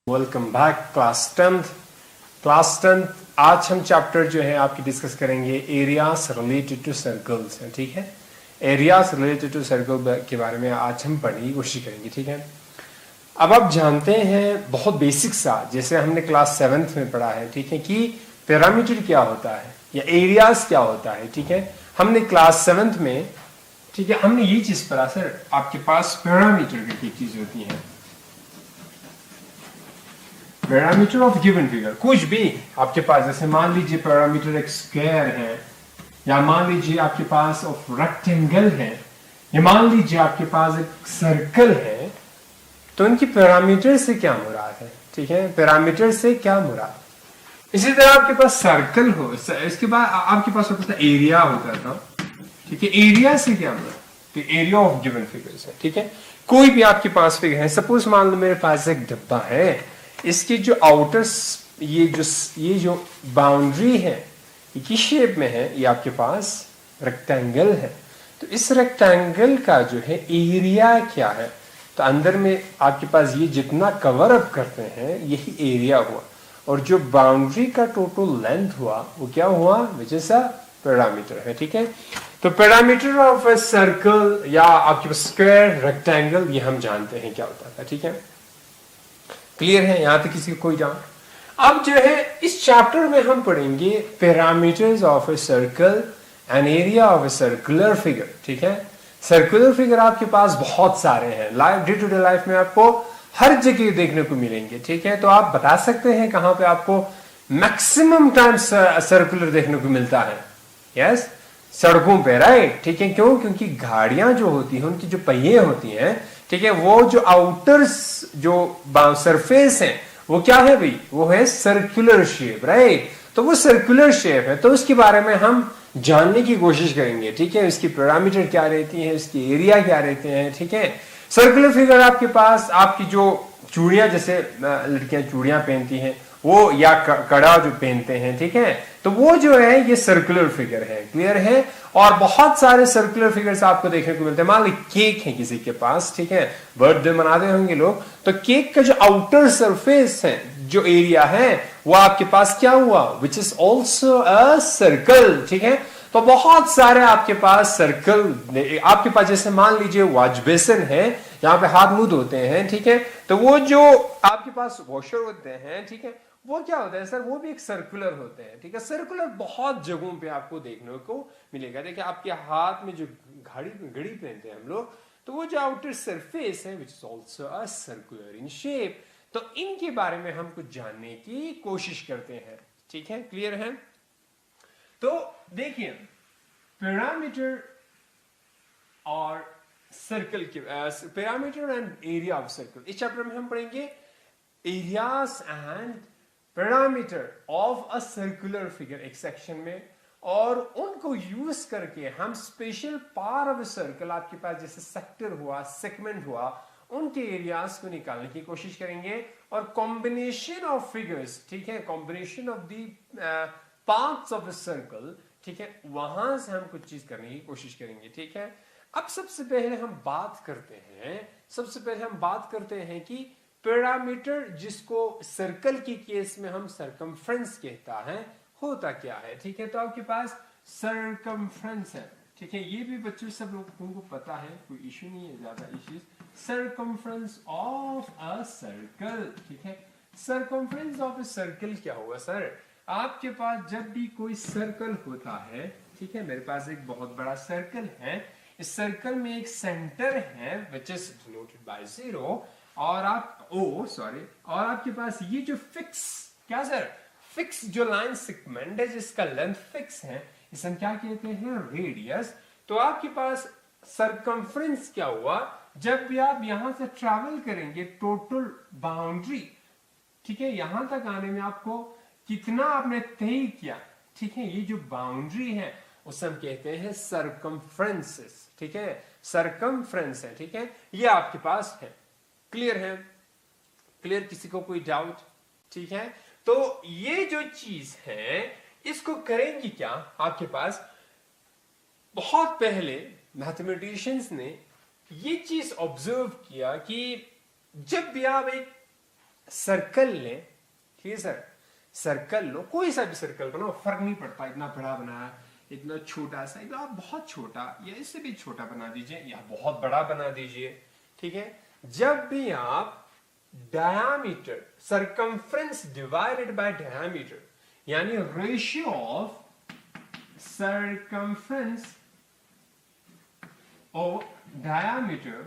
Welcome back class tenth. आज हम chapter जो है आपकी डिस्कस करेंगे एरियाज रिलेटेड टू सर्कल्स, ठीक है। एरियाज रिलेटेड टू सर्कल के बारे में आज हम पढ़ने की कोशिश करेंगे, ठीक है। अब आप जानते हैं बहुत बेसिक सा, जैसे हमने क्लास 7th में पढ़ा है, ठीक है, कि पैरामीटर क्या होता है या एरियाज क्या होता है, ठीक है। हमने क्लास 7th में, ठीक है, हमने ये चीज पढ़ा सर, आपके पास पैरामीटर की चीज होती है, पैरामीटर ऑफ गिवन फिगर। कुछ भी आपके पास, जैसे मान लीजिए पैरामीटर एक स्क्वायर है, या मान लीजिए आपके पास ऑफ रेक्टेंगल है, या मान लीजिए आपके पास एक सर्कल है, तो इनकी पैरामीटर से क्या मुराद है, ठीक है, पैरामीटर से क्या मुराद। इसी तरह आपके पास सर्कल हो, इसके बाद आपके पास होता था एरिया होता था, ठीक है। एरिया से क्या मुराद, तो एरिया ऑफ गिवन फिगर्स है, ठीक है। कोई भी आपके पास फिगर है, सपोज मान लो मेरे पास एक डब्बा है, इसकी जो आउटर ये जो बाउंड्री है ये किस शेप में है, ये आपके पास रेक्टेंगल है, तो इस रेक्टेंगल का जो है एरिया क्या है, तो अंदर में आपके पास ये जितना कवर अप करते हैं यही एरिया हुआ, और जो बाउंड्री का टोटल लेंथ हुआ वो क्या हुआ, विच इज अ पैरामीटर है, ठीक है। तो पैरामीटर ऑफ अ सर्कल या आपके पास स्क्वायर रेक्टेंगल, ये हम जानते हैं क्या होता था, ठीक है। क्लियर है, यहां तक किसी को कोई डाउट। अब जो है इस चैप्टर में हम पढ़ेंगे parameters of a circle and area of a circular figure, ठीक है। सर्कुलर फिगर आपके पास बहुत सारे हैं, life day to day life में आपको हर जगह देखने को मिलेंगे, ठीक है। तो आप बता सकते हैं कहां पे आपको मैक्सिमम टाइम सर्कुलर देखने को मिलता है, यस, सड़कों पे, राइट, ठीक है। क्यों, क्योंकि गाड़ियां जो होती हैं उनकी जो पहिए होती हैं, ठीक है, वो जो आउटर जो सरफेस है वो क्या है भाई, वो है सर्कुलर शेप, राइट। तो वो सर्कुलर शेप है, तो उसके बारे में हम जानने की कोशिश करेंगे, ठीक है। इसकी पैरामीटर क्या रहती है, इसकी एरिया क्या रहते हैं, ठीक है। सर्कुलर फिगर आपके पास, आपकी जो चूड़ियां, जैसे लड़कियां चूड़ियां पहनती हैं वो, या कड़ा जो पहनते हैं, ठीक है, तो वो जो है ये सर्कुलर फिगर है, क्लियर है। और बहुत सारे सर्कुलर फिगर्स आपको देखने को मिलते हैं। मान ली केक है किसी के पास, ठीक है, बर्थडे मनाते होंगे लोग, तो केक का जो आउटर सरफेस है, जो एरिया है, वो आपके पास क्या हुआ, विच इज ऑल्सो अ सर्कल, ठीक है। तो बहुत सारे आपके पास सर्कल, आपके पास जैसे मान लीजिए वॉश बेसिन है, जहां पे हाथ मुंह धोते हैं, ठीक है, तो वो जो आपके पास वॉशर होते हैं, ठीक है, वो क्या होता है सर, वो भी एक सर्कुलर होते हैं, ठीक है। सर्कुलर बहुत जगहों पे आपको देखने को मिलेगा। देखिए आपके हाथ में जो घड़ी पहनते हैं हम लोग, तो वो जो आउटर सरफेस है, विच is also a circular in shape, तो इनके बारे में हम कुछ जानने की कोशिश करते हैं, ठीक है, क्लियर है। तो देखिए पैरामीटर और सर्कल के, parameter and area of circle, इस चैप्टर में हम पढ़ेंगे areas and parameter of a circular figure एक सेक्शन में, और उनको यूज करके हम special part of a circle, आपके पास जैसे सेक्टर हुआ, सेगमेंट हुआ, उनके एरियाज को निकालने की कोशिश करेंगे, और कॉम्बिनेशन ऑफ फिगर्स, ठीक है, combination of the parts of a circle, ठीक है, वहां से हम कुछ चीज करने की कोशिश करेंगे, ठीक है। अब सबसे पहले हम बात करते हैं कि पैरामीटर, जिसको सर्कल के केस में हम सरकमफ्रेंस कहता है, होता क्या है, ठीक है। तो आपके पास सरकमफ्रेंस है, ठीक है, ये भी बच्चों सब लोगों को पता है, कोई इश्यू नहीं है, ज्यादा issues. Circumference of a circle, ठीक है, सरकमफ्रेंस ऑफ अ सर्कल क्या होगा सर, आपके पास जब भी कोई सर्कल होता है, ठीक है, मेरे पास एक बहुत बड़ा सर्कल है, इस सर्कल में एक सेंटर है विच इज डिनोटेड बाय 0, और और आपके पास ये जो फिक्स, क्या सर, फिक्स जो लाइन सेगमेंट है, जिसका लेंथ फिक्स है, इसे हम क्या कहते हैं, रेडियस। तो आपके पास सरकमफ्रेंस क्या हुआ, जब भी आप यहां से ट्रैवल करेंगे टोटल बाउंड्री, ठीक है, यहां तक आने में आपको कितना आपने तय किया, ठीक है, ये जो बाउंड्री है उसे हम कहते हैं सरकमफ्रेंसेस, ठीक है, सरकमफ्रेंस है, ठीक है, ये आपके पास है, क्लियर है, क्लियर, किसी को कोई डाउट, ठीक है। तो ये जो चीज है, इसको करेंगे क्या, आपके पास बहुत पहले मैथमेटिशियंस ने ये चीज ऑब्जर्व किया कि जब भी आप एक सर्कल ले, ठीक है सर, सर्कल लो, कोई सा भी सर्कल बनाओ, फर्क नहीं पड़ता, इतना बड़ा बनाया, इतना छोटा सा, इतना बहुत छोटा, या इससे भी छोटा बना दीजिए, या बहुत बड़ा बना दीजिए, ठीक है। जब भी आप diameter, circumference divided by diameter, यानी ratio of circumference or diameter,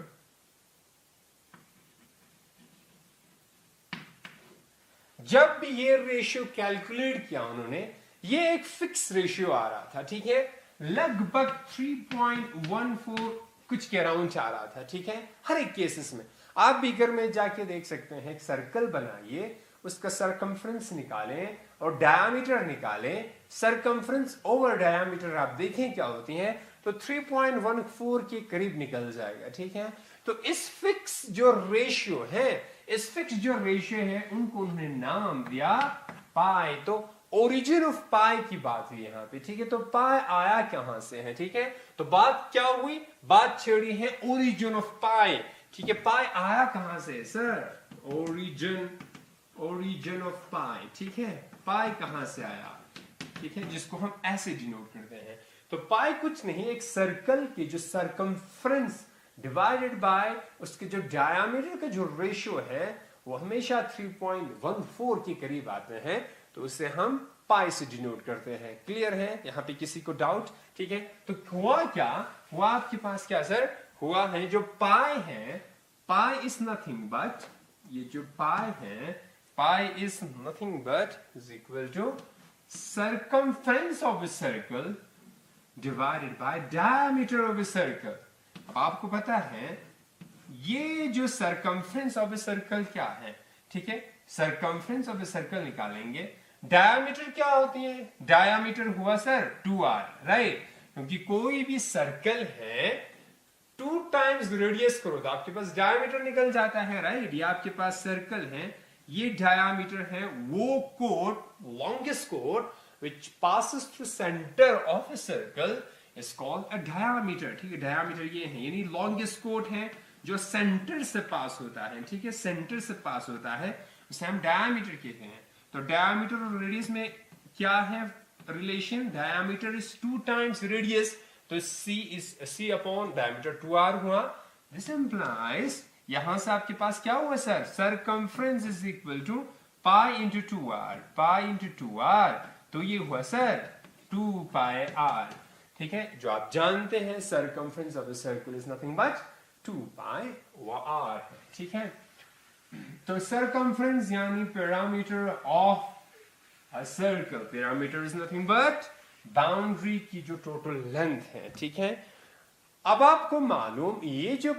जब भी ये रेशियो कैलकुलेट किया उन्होंने, ये एक फिक्स रेशियो आ रहा था, ठीक है, लगभग 3.14 कुछ के अराउंड आ रहा था, ठीक है, हर एक केसेस में। आप भी घर में जाके देख सकते हैं, एक सर्कल बनाइए, उसका सरकमफ्रेंस निकालें और डायामीटर निकालें, सरकमफ्रेंस ओवर डायामीटर आप देखें क्या होती है, तो 3.14 के करीब निकल जाएगा, ठीक है। तो इस फिक्स जो रेशियो है, इस फिक्स जो रेशियो है, उनको उन्होंने नाम दिया पाई। तो ओरिजिन ऑफ पाई की बात हुई यहां पे, ठीक है। तो पाई आया कहां से है, ठीक है। तो बात क्या हुई, बात छेड़ी है ओरिजिन ऑफ पाई, ठीक है। पाई आया कहां से सर, ओरिजिन ऑफ पाई, ठीक है। पाई कहां से आया, ठीक है, जिसको हम ऐसे डिनोट करते हैं। तो पाई कुछ नहीं, एक सर्कल की जो सरकमफ्रेंस डिवाइडेड बाय उसके जो डायामीटर का जो रेशियो है, वो हमेशा 3.14 के करीब आते हैं, तो उसे हम पाई से डिनोट करते हैं। क्लियर है, यहां पे किसी को डाउट, ठीक है। तो हुआ क्या, हुआ आपके पास क्या सर, हुआ है जो पाई है, पाई इज नथिंग बट, ये जो पाई है, pi is nothing but is equal to circumference of a circle divided by diameter of a circle। अब आपको पता है ये जो circumference of a circle क्या है, ठीक है। circumference of a circle निकालेंगे, diameter क्या होती है, diameter हुआ सर 2r, राइट। क्योंकि कोई भी सर्कल है 2 टाइम्स रेडियस करो तो आपके पास डायमीटर निकल जाता है, राइट। ये आपके पास सर्कल है, ये डायमीटर है, वो code, longest code which passes through center of a circle is called a diameter, ठीक है। डायमीटर ये है, यानी लॉन्गेस्ट कोड है जो सेंटर से पास होता है, ठीक है, सेंटर से पास होता है, उसे हम डायमीटर कहते हैं। तो डायमीटर और रेडियस में क्या है relation, diameter is 2 times radius, तो c अपॉन डायमीटर 2r हुआ। दिस इंप्लाइज, यहां से आपके पास क्या हुआ sir, circumference is equal to pi into 2r, pi into 2r, तो ये हुआ सर 2 पाई r, ठीक है। जो आप जानते हैं circumference of a circle is nothing but 2 pi r, ठीक है। तो सरकमफ्रेंस यानी parameter of a circle, parameter is nothing but boundary की जो टोटल लेंथ है, ठीक है। अब आपको मालूम, ये जो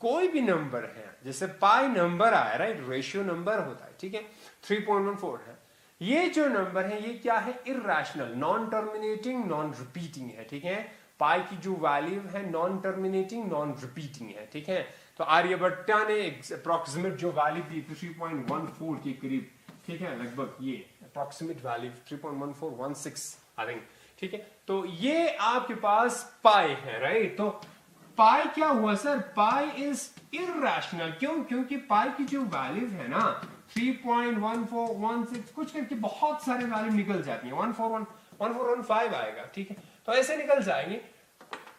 कोई भी नंबर है, जैसे पाई नंबर आया, राइट, रेशियो नंबर होता है, ठीक है, 3.14 है, ये जो नंबर है ये क्या है, irrational, non terminating, non repeating है, ठीक है। पाई की जो वैल्यू है नॉन टर्मिनेटिंग, नॉन रिपीटिंग है, ठीक है। तो आर्यभट्टा ने अप्रोक्सीमेट जो वैल्यू दी 3.14 के करीब, ठीक है, लगभग ये अप्रोक्सीमेट वैल्यू 3.1416 आई थिंक, ठीक है। तो ये आपके पास पाई है, राइट। तो पाई क्या हुआ सर, पाई इज इररेशनल, क्यों, क्योंकि पाई की जो वैल्यू है ना 3.1416 कुछ करके बहुत सारे वैल्यू निकल जाती है, 1415 आएगा, ठीक है। तो ऐसे निकल जाएंगे,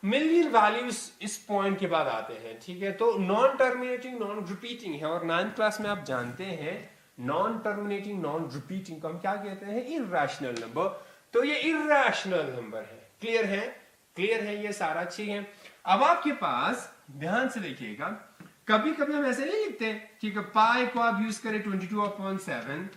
मिलियन वैल्यूज इस पॉइंट के बाद आते हैं, ठीक है। तो नॉन टर्मिनेटिंग, नॉन रिपीटिंग है, और 9th क्लास में आप जानते हैं नॉन टर्मिनेटिंग, नॉन रिपीटिंग को हम क्या कहते हैं, इररेशनल नंबर। तो ये इररेशनल नंबर है, क्लियर है, क्लियर है, ये सारा चीज है। अब आपके पास ध्यान से देखिएगा, कभी कभी हम ऐसे नहीं लिखते, ठीक है, पाई को आप यूज करें 22/7,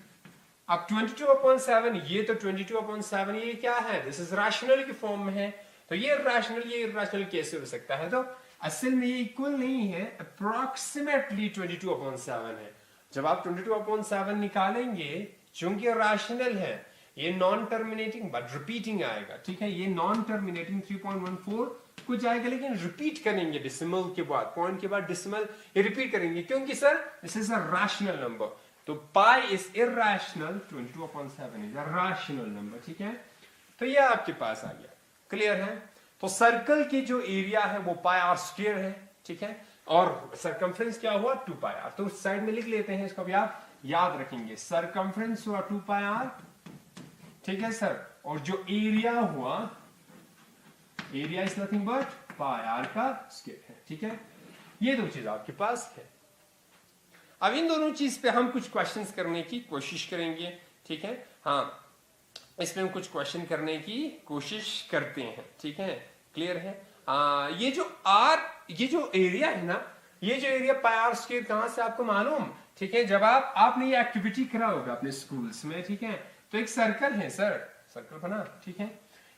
अब 22/7, ये तो 22/7, ये क्या है, दिस इज रैशनल की फॉर्म में है, तो ये रैशनल, ये इररेशनल कैसे हो सकता है, तो असल में ये इक्वल नहीं है, अप्रोक्सीमेटली 22/7 है। जब आप 22/7 निकालेंगे, चूंकि रैशनल है, ये नॉन टर्मिनेटिंग बट रिपीटिंग आएगा, ठीक है। ये नॉन टर्मिनेटिंग 3.14 कुछ आएगा, लेकिन रिपीट करेंगे डेसिमल के बाद, पॉइंट के बाद डेसिमल ये रिपीट करेंगे, क्योंकि sir this is a rational number. तो pi is irrational, 22/7 is a rational number, ठीक है। तो ये आपके पास आ गया, क्लियर है। तो सर्कल की जो एरिया है वो पाई r स्क्वायर है, ठीक है। और सरकमफ्रेंस क्या हुआ 2 पाई आर, तो साइड में लिख लेते हैं इसको भी आप याद रखेंगे। सरकमफ्रेंस हुआ 2 पाई आर, ठीक है सर, और जो एरिया हुआ, area is nothing but pi r का स्क्वायर है, ठीक है। ये दो चीज आपके पास है। अब इन दोनों चीज पे हम कुछ क्वेश्चंस करने की कोशिश करेंगे, ठीक है। हाँ, इसमें हम कुछ क्वेश्चन करने की कोशिश करते हैं, ठीक है, क्लियर है। ये जो आर, ये जो एरिया है ना, ये जो एरिया पाई आर स्क्वायर कहां से आपको मालूम, ठीक है, जब आपने ये एक्टिविटी करा होगा अपने स्कूल्स में, ठीक है, तो एक सर्कल है सर, सर्कल बना, ठीक है।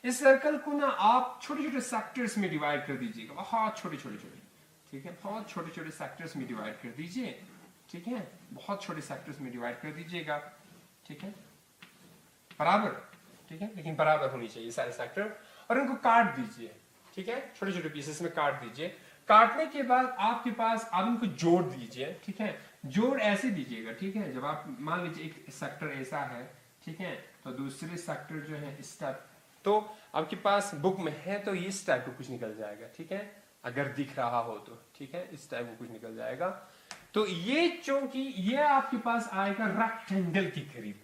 इस सर्कल को ना आप छोटे छोटे सेक्टर्स में डिवाइड कर दीजिएगा, बहुत छोटे छोटे छोटे, ठीक है, बहुत छोटे छोटे सेक्टर्स में डिवाइड कर दीजिए, ठीक है, बहुत छोटे सेक्टर्स में डिवाइड कर दीजिएगा, ठीक है, बराबर, ठीक है, लेकिन बराबर होनी चाहिए सारे सेक्टर, और इनको काट दीजिए, ठीक है, छोटे छोटे पीसेस में काट दीजिए। काटने के बाद आपके पास आप इनको जोड़ दीजिए, ठीक है, जोड़ ऐसे दीजिएगा, ठीक है, जब आप मान लीजिए एक सेक्टर ऐसा है, ठीक है, तो दूसरे सेक्टर जो है इस टाइप, तो आपके पास बुक में है तो इस टाइप को कुछ निकल जाएगा, ठीक है, अगर दिख रहा हो तो, ठीक है, इस टाइप को कुछ निकल जाएगा। तो ये चूंकि ये आपके पास आएगा रेक्टेंगल के करीब,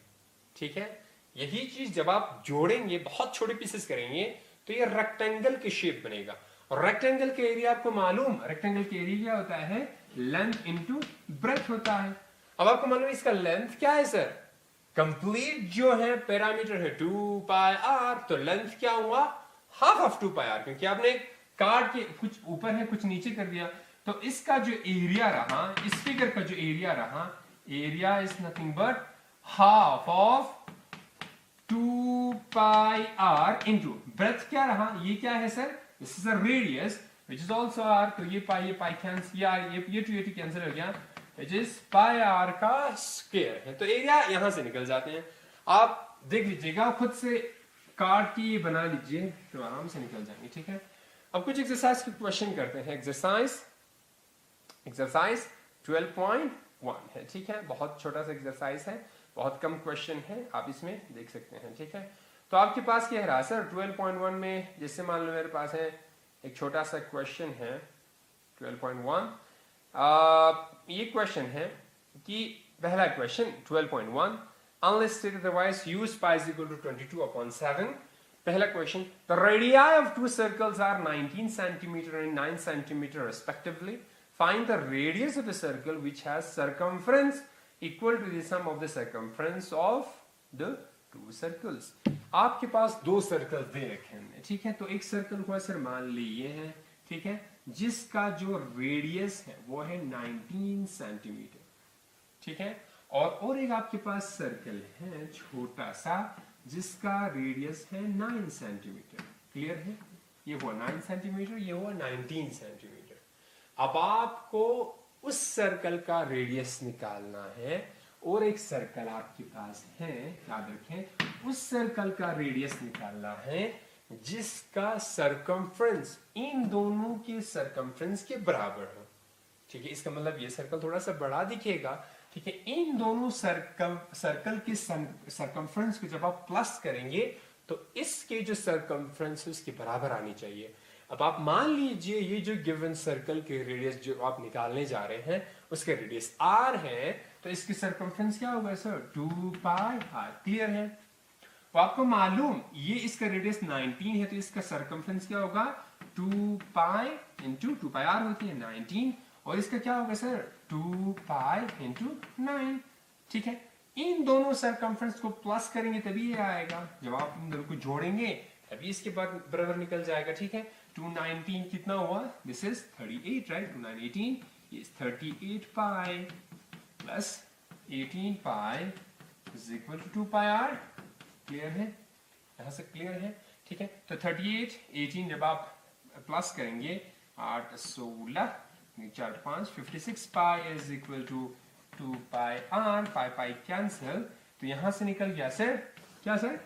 ठीक है, यही चीज जब आप जोड़ेंगे, बहुत छोटे पीसेस करेंगे, तो ये रेक्टेंगल के शेप बनेगा। और रेक्टेंगल के एरिया आपको मालूम, रेक्टेंगल के एरिया क्या होता है, लेंथ इंटू ब्रेथ होता है। अब आपको मालूम इसका लेंथ क्या है सर, कंप्लीट जो है पैरामीटर है 2 पाई आर, तो लेंथ क्या हुआ, हाफ ऑफ 2 पाई आर, क्योंकि आपने काट के कुछ ऊपर है कुछ नीचे कर दिया, तो इसका जो एरिया रहा, इस फिगर का जो एरिया रहा, area is nothing but half of 2 pi r into breadth क्या रहा, ये क्या है sir, this is a radius which is also r, तो ये पाई कैंसिल, ये टू कैंसिल हो गया, विच इज पाई आर का स्क्वायर है। तो एरिया यहां से निकल जाते हैं, आप देख लीजिएगा, खुद से काट के ये बना लीजिए तो आराम से निकल जाएंगे, ठीक है। अब कुछ एक्सरसाइज के क्वेश्चन करते हैं। एक्सरसाइज 12.1 है, ठीक है, बहुत छोटा सा एक्सरसाइज है, बहुत कम क्वेश्चन है, आप इसमें देख सकते हैं, ठीक है। तो आपके पास क्या रहा सर 12.1 में, जैसे मान लो मेरे पास है एक छोटा सा क्वेश्चन है 12.1, ये क्वेश्चन है कि पहला question 12.1, unless stated otherwise use pi is equal to 22/7। पहला question, the radii of two circles are 19 centimeter and 9 centimeter respectively. Find the radius of a circle which has circumference equal to the sum of the circumference of the two circles। आपके पास दो circle दे रखे हैं, ठीक है, तो एक circle को sir मान ली ये है, ठीक है, जिसका जो रेडियस है वो है 19 सेंटीमीटर, ठीक है, और एक आपके पास सर्कल है छोटा सा जिसका रेडियस है 9 सेंटीमीटर, क्लियर है, ये हुआ 9 सेंटीमीटर, ये हुआ 19 सेंटीमीटर। अब आपको उस सर्कल का रेडियस निकालना है, और एक सर्कल आपके पास है, याद रखें, उस सर्कल का रेडियस निकालना है जिसका सरकमफ्रेंस इन दोनों के सरकमफ्रेंस के बराबर हो, ठीक है। इसका मतलब ये सर्कल थोड़ा सा बड़ा दिखेगा, ठीक है, इन दोनों सर्कल के सरकमफ्रेंस को जब आप प्लस करेंगे तो इसके जो सरकमफ्रेंस उसके बराबर आनी चाहिए। अब आप मान लीजिए ये जो गिवन सर्कल के रेडियस जो आप निकालने जा रहे हैं उसके रेडियस r है, तो इसकी सरकमफ्रेंस क्या होगा सर 2 पाई r, क्लियर है। तो आपको मालूम ये इसका रेडियस 19 है, तो इसका सरकमफ्रेंस क्या होगा 2 पाई इंटू 2 पाई r होती है 19, और इसका क्या होगा सर 2 पाई इंटू 9, ठीक है। इन दोनों सरकमफ्रेंस को प्लस करेंगे तभी ये आएगा, जब आप इन दोनों को जोड़ेंगे तभी इसके बाद बराबर निकल जाएगा, ठीक है। 219 कितना हुआ, this is 38, right, 2918 is 38 pi plus 18 pi is equal to 2 pi r, clear है, यहां से क्लियर है, ठीक है। तो 38 18 जब आप प्लस करेंगे 8 16 4 5 56 pi is equal to 2 pi r, pi cancel, तो यहां से निकल गया सर क्या sir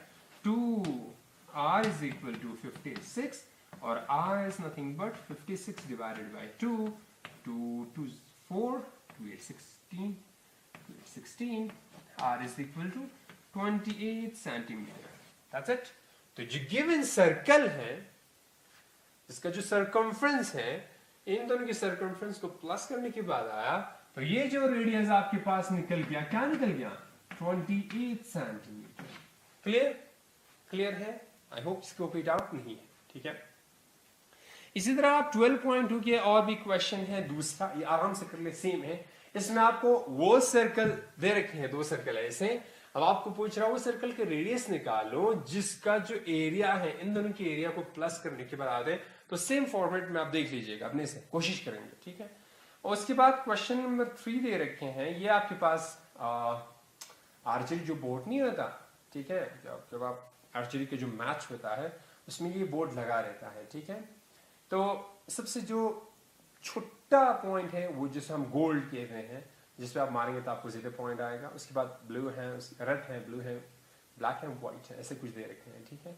2r is equal to 56, और r is nothing but 56 divided by 2, 2 2 4 2 8 16 16, r is equal to 28 centimetre, that's it. तो जो गिवन सर्कल है इसका जो सरकमफ्रेंस है इन दोनों की सर्कमफ्रेंस को प्लस करने के बाद आया तो ये जो रेडियस आपके पास निकल गया, क्या निकल गया? 28 सेंटीमीटर। क्लियर? क्लियर है? आई होप इसको कोई डाउट नहीं है। ठीक है, इसी तरह आप 12.2 के और भी क्वेश्चन है दूसरा, ये आराम से कर ले, सेम है। इसमें आपको वो सर्कल दे रखे हैं, दो सर्कल है ऐसे। अब आपको पूछ रहा हूं वो सर्कल के रेडियस निकालो जिसका जो एरिया है, इन दोनों के एरिया को प्लस करने के बाद आ दे। तो सेम फॉर्मेट में आप देख लीजिएगा, अपने से कोशिश करेंगे। ठीक है, और उसके बाद क्वेश्चन नंबर 3 दे रखे हैं। ये आपके पास आर्चरी जो बोर्ड नहीं होता, ठीक है, जब आप आर्चरी के जो मैच होता है उसमें ये बोर्ड लगा रहता है। ठीक है, तो सबसे जो छोटा पॉइंट है वो जिसे हम गोल्ड कहते हैं, जिस पे आप मारेंगे तो आपको सीधे पॉइंट आएगा। उसके बाद ब्लू है, रेड है, ब्लू है, ब्लैक है, व्हाइट है, ऐसे कुछ दे रखे हैं। ठीक है,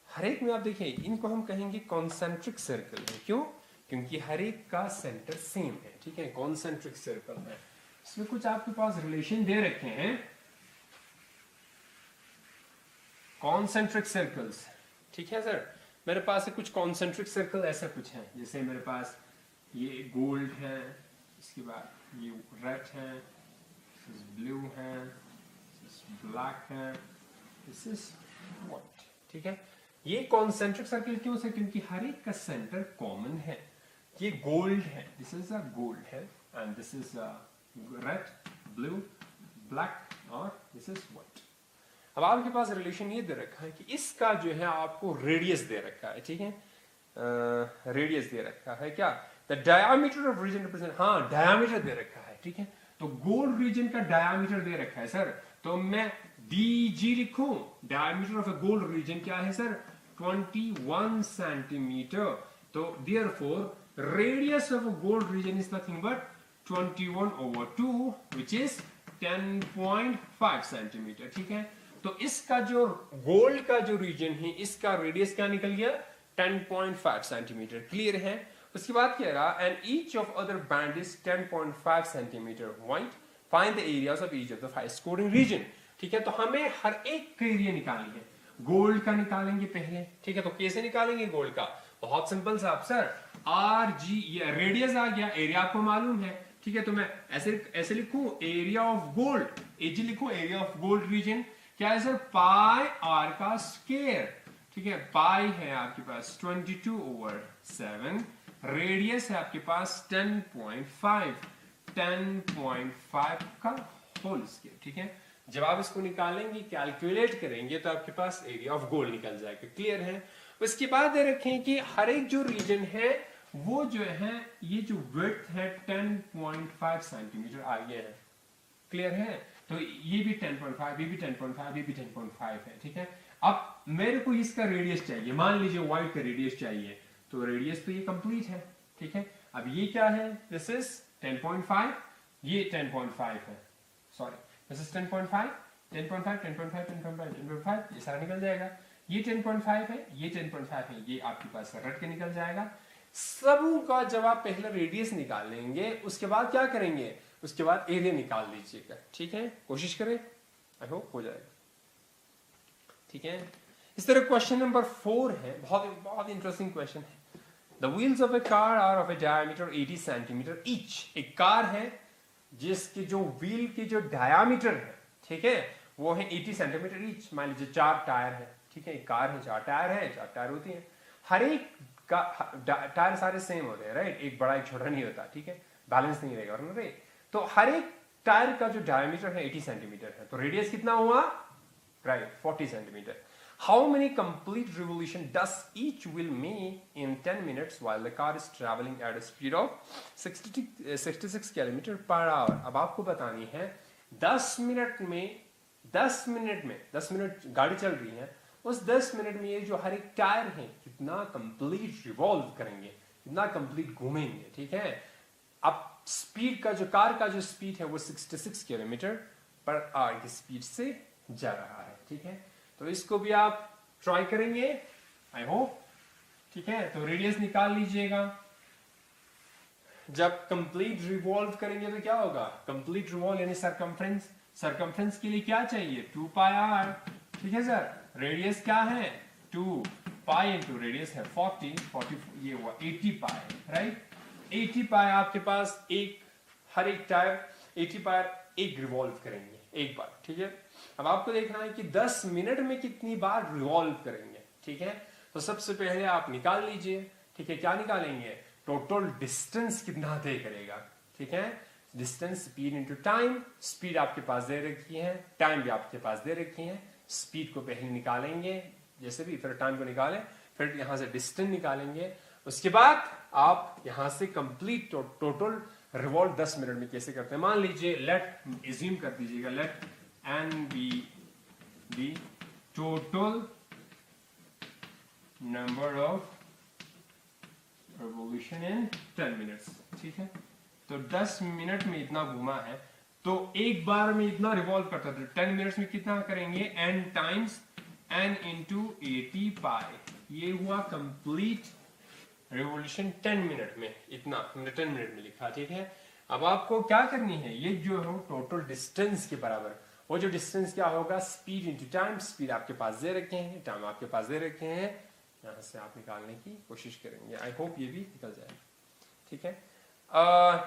हर एक में आप देखिए इनको हम कहेंगे कॉन्सेंट्रिक सर्कल है। क्यों? क्योंकि हर एक का सेंटर सेम है। ठीक है, कॉन्सेंट्रिक सर्कल है। इसमें कुछ आपके पास रिलेशन दे रखे हैं, कॉन्सेंट्रिक सर्कल्स। ठीक है सर, मेरे पास है कुछ कॉन्सेंट्रिक सर्कल, ऐसा कुछ है। जैसे मेरे पास ये गोल्ड है, इसके बाद ये रेड है, ब्लू है, ब्लैक है, दिस इज व्हाइट। ठीक है, ये कॉन्सेंट्रिक सर्कल क्यों से? क्योंकि हर एक का सेंटर कॉमन है। ये गोल्ड है, दिस इज अ गोल्ड है, and this is red, blue, black, और दिस इज व्हाइट। अब आपके पास रिलेशन ये दे रखा है कि इसका जो है आपको रेडियस दे रखा है। ठीक है, रेडियस दे रखा है क्या? The diameter of reason represent, हाँ डायमीटर दे रखा है। ठीक है, तो गोल्ड रीजन का डायमीटर दे रखा है सर, तो मैं DG लिखूं। Diameter of a gold reason क्या है सर? 21 सेंटीमीटर। तो therefore radius of a gold reason is nothing but 21/2 which is 10.5 centimetre. ठीक है, तो इसका जो गोल्ड का जो रीजन है इसका रेडियस क्या निकल गया? 10.5 सेंटीमीटर। क्लियर है? उसके बाद क्या रहा? And each of other band is 10.5 centimetre wide, find the areas of each of the 5 scoring region. ठीक है, तो हमें हर एक का एरिया निकालनी है। गोल्ड का निकालेंगे पहले। ठीक है, तो कैसे निकालेंगे गोल्ड का? बहुत सिंपल साहब सर, RG, ये रेडियस आ गया, एरिया आपको मालूम है। ठीक है, तो मैं ऐसे लिखूं एरिया ऑफ गोल्ड, AG लिखूं एरिया ऑफ गोल्ड रीजन क्या है सर? पाई R का स्क्वायर। ठीक है, पाई है आपके पास 22/7, रेडियस है आपके पास 10.5 का होल स्क्वायर। ठीक है, जब आप इसको निकालेंगे, कैलकुलेट करेंगे तो आपके पास एरिया ऑफ गोल्ड निकल जाएगा। क्लियर है? उसके बाद दे रखें कि हर एक जो रीजन है वो जो है, ये जो विड्थ है 10.5 सेंटीमीटर आ गया है। क्लियर है? तो ये भी 10.5, ये भी 10.5, ये भी 10.5 है। ठीक है, अब मेरे को इसका रेडियस चाहिए। मान लीजिए व्हाइट का रेडियस चाहिए, तो रेडियस तो ये कंप्लीट है। ठीक है, अब ये क्या है? दिस इज 10.5, ये 10.5 है, सॉरी दिस इज 10.5, 10.5, 10.5, 10.5, 10.5, ये सारा निकल जाएगा। ये 10.5 है, ये 10.5 है, ये आपके पास रट के निकल जाएगा। सबों का जब आप पहले रेडियस निकाल लेंगे, उसके बाद क्या करेंगे? उसके बाद एरिया निकाल लीजिएगा। ठीक है, कोशिश करें, आई होप हो जाएगा। ठीक है, इस तरह क्वेश्चन नंबर 4 है, बहुत बहुत इंटरेस्टिंग क्वेश्चन है। The wheels of a car are of a diameter 80 centimetre each. एक कार है जिसके जो व्हील की जो डायमीटर है, ठीक है, वो है 80 सेंटीमीटर ईच। मान लीजिए 4 टायर है। ठीक है, एक कार है, 4 टायर है, 4 टायर होती है। हर एक का टायर सारे सेम होते हैं, राइट? एक बड़ा एक छोटा नहीं होता। ठीक है, बैलेंस नहीं रहेगा, राइट? तो हर एक टायर का जो डायमीटर है 80 सेंटीमीटर है, तो रेडियस कितना हुआ? Right, 40 centimetre. How many complete revolution does each wheel make in 10 minutes while the car is travelling at a speed of 66 kilometre per hour. अब आपको बतानी है 10 मिनट गाड़ी चल रही है, उस 10 मिनट में ये जो हर एक टायर है कितना कंप्लीट रिवॉल्व करेंगे, कितना कंप्लीट घूमेंगे। ठीक है, अब स्पीड का जो कार का जो स्पीड है वो 66 किलोमीटर पर आवर की स्पीड से जा रहा है। ठीक है, तो इसको भी आप ट्राई करेंगे, आई होप। ठीक है, तो रेडियस निकाल लीजिएगा। जब कंप्लीट रिवॉल्व करेंगे तो क्या होगा? कंप्लीट रिवॉल्व यानी सरकमफ्रेंस। सरकमफ्रेंस के लिए क्या चाहिए? 2 पाई आर। ठीक है सर, रेडियस क्या है? 2 पाई इंटू रेडियस है 40, ये हुआ 80 पाई, राइट? 80 पाई आपके पास एक, हर एक टायर 80 पाई एक रिवॉल्व करेंगे एक बार, ठीक है। अब आपको देखना है कि 10 मिनट में कितनी बार रिवॉल्व करेंगे, ठीक है। तो सबसे पहले आप निकाल लीजिए, ठीक है। क्या निकालेंगे? टोटल डिस्टेंस कितना तय करेगा, ठीक है। Distance speed into time, speed आपके पास दे रखी है, टाइम भी आपके पास दे रखी है। स्पीड को पहले निकालेंगे जैसे भी, फिर टाइम को निकालें, फिर यहां से डिस्टेंस निकालेंगे। उसके बाद आप यहां से कंप्लीट टोटल रिवॉल्व 10 मिनट में कैसे करते हैं। मान लीजिए, लेट एज्यूम कर दीजिएगा, let n be the total number of revolution in 10 minutes, ठीक है। तो 10 मिनट में इतना घुमा है, तो एक बार में इतना रिवॉल्व करता था। 10 मिनट्स में कितना करेंगे? n टाइम्स n इंटू 80 पाई, ये हुआ कंप्लीट रिवॉल्यूशन 10 मिनट में। इतना हमने 10 मिनट में लिखा, ठीक है। अब आपको क्या करनी है, ये जो है टोटल डिस्टेंस के बराबर, वो जो डिस्टेंस क्या होगा? Speed into time. स्पीड आपके पास दे रखे हैं, टाइम आपके पास दे रखे हैं, यहां से आप निकालने की कोशिश करेंगे। आई होप ये भी निकल जाए, ठीक है।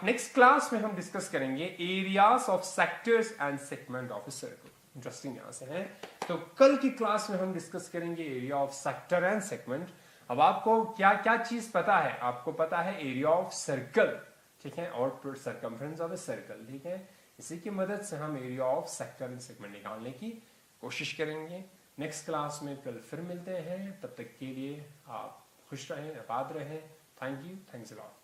नेक्स्ट क्लास में हम डिस्कस करेंगे areas of sectors and segment of a circle. Interesting यहां से है। तो कल की क्लास में हम डिस्कस करेंगे area of sector and segment. अब आपको क्या क्या चीज पता है? आपको पता है एरिया ऑफ सर्कल, ठीक है, और सरकमफ्रेंस ऑफ ए सर्कल, ठीक है। इसी की मदद से हम area of sector and segment निकालने की कोशिश करेंगे। नेक्स्ट क्लास में कल फिर मिलते हैं, तब तक के लिए आप खुश रहें, आबाद रहें। Thank you, thanks a lot.